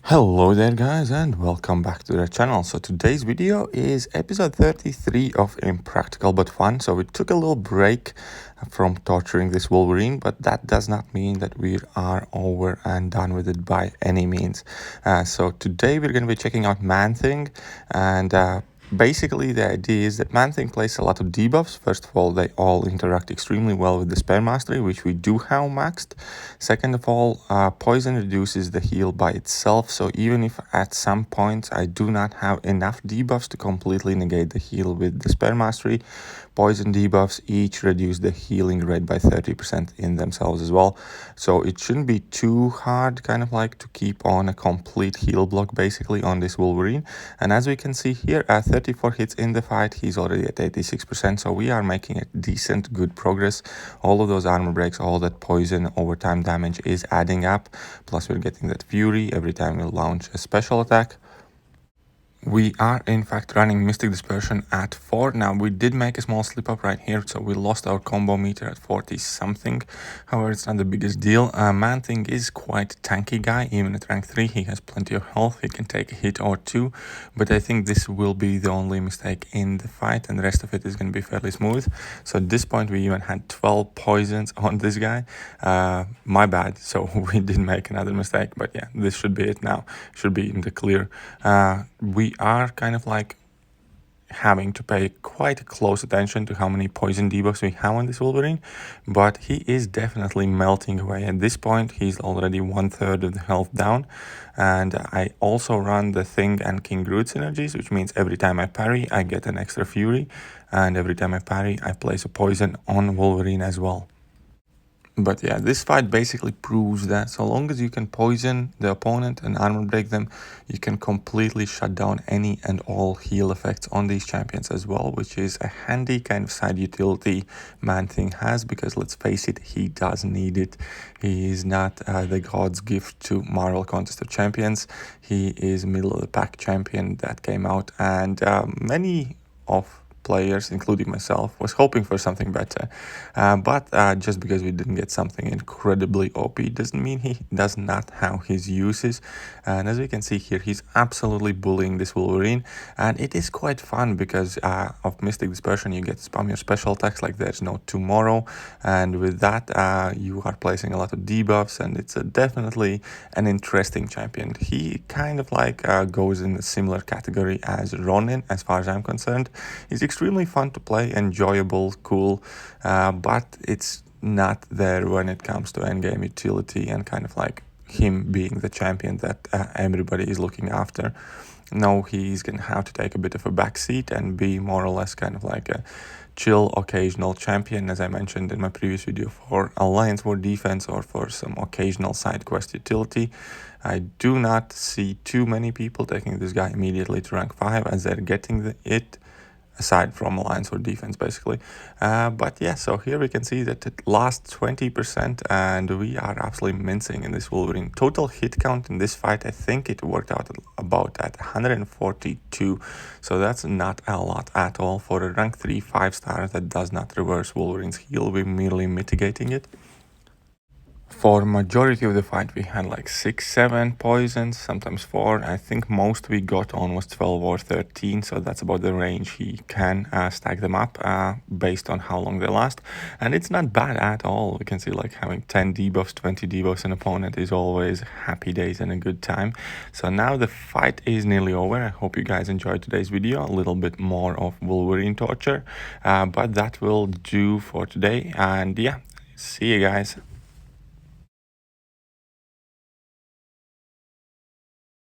Hello there guys and welcome back to the channel. So today's video is episode 33 of Impractical but Fun. So we took a little break from torturing this Wolverine, but that does not mean that we are over and done with it by any means. So today we're going to be checking out Man-Thing, and basically, the idea is that Man-Thing plays a lot of debuffs. First of all, they all interact extremely well with the Spare Mastery, which we do have maxed. Second of all, Poison reduces the heal by itself, so even if at some points I do not have enough debuffs to completely negate the heal with the Spare Mastery, Poison debuffs each reduce the healing rate by 30% in themselves as well. So it shouldn't be too hard kind of like to keep on a complete heal block basically on this Wolverine. And as we can see here, at 34 hits in the fight, he's already at 86%, so we are making a decent good progress. All of those armor breaks, all that poison overtime damage is adding up, plus we're getting that fury every time we launch a special attack. We are in fact running Mystic Dispersion at 4. Now we did make a small slip up right here, so we lost our combo meter at 40 something. However, it's not the biggest deal. Man-Thing is quite a tanky guy. Even at rank 3 he has plenty of health, he can take a hit or two, but I think this will be the only mistake in the fight and the rest of it is going to be fairly smooth. So at this point we even had 12 poisons on this guy. My bad, so we did make another mistake, but yeah, this should be it now. Should be in the clear. We are kind of like having to pay quite close attention to how many poison debuffs we have on this Wolverine, but he is definitely melting away. At this point he's already 1/3 of the health down, and I also run the Thing and King Groot synergies, which means every time I parry I get an extra fury, and every time I parry I place a poison on Wolverine as well. But yeah, this fight basically proves that so long as you can poison the opponent and armor break them, you can completely shut down any and all heal effects on these champions as well, which is a handy kind of side utility Man-Thing has, because let's face it, he does need it. He is not the god's gift to Marvel Contest of Champions. He is middle of the pack champion that came out, and many of players, including myself, was hoping for something better, but just because we didn't get something incredibly OP doesn't mean he does not have his uses. And as we can see here, he's absolutely bullying this Wolverine, and it is quite fun because of Mystic Dispersion you get to spam your special attacks like there's no tomorrow, and with that you are placing a lot of debuffs, and it's definitely an interesting champion. He kind of like goes in a similar category as Ronin as far as I'm concerned. He's extremely fun to play, enjoyable, cool, but it's not there when it comes to endgame utility and kind of like him being the champion that everybody is looking after. No, he's gonna have to take a bit of a backseat and be more or less kind of like a chill occasional champion, as I mentioned in my previous video, for Alliance War defense or for some occasional side quest utility. I do not see too many people taking this guy immediately to rank 5 as they're getting it, aside from Alliance or defense basically. But yeah, so here we can see that it lasts 20% and we are absolutely mincing in this Wolverine. Total hit count in this fight, I think it worked out about at 142, so that's not a lot at all for a rank 3 5-star that does not reverse Wolverine's heal, we're merely mitigating it. For majority of the fight we had like 6-7 poisons, sometimes 4. I think most we got on was 12 or 13, so that's about the range he can stack them up based on how long they last, and it's not bad at all. We can see like having 10 debuffs, 20 debuffs an opponent is always happy days and a good time. So now the fight is nearly over. I hope you guys enjoyed today's video, a little bit more of Wolverine torture, but that will do for today, and yeah, see you guys.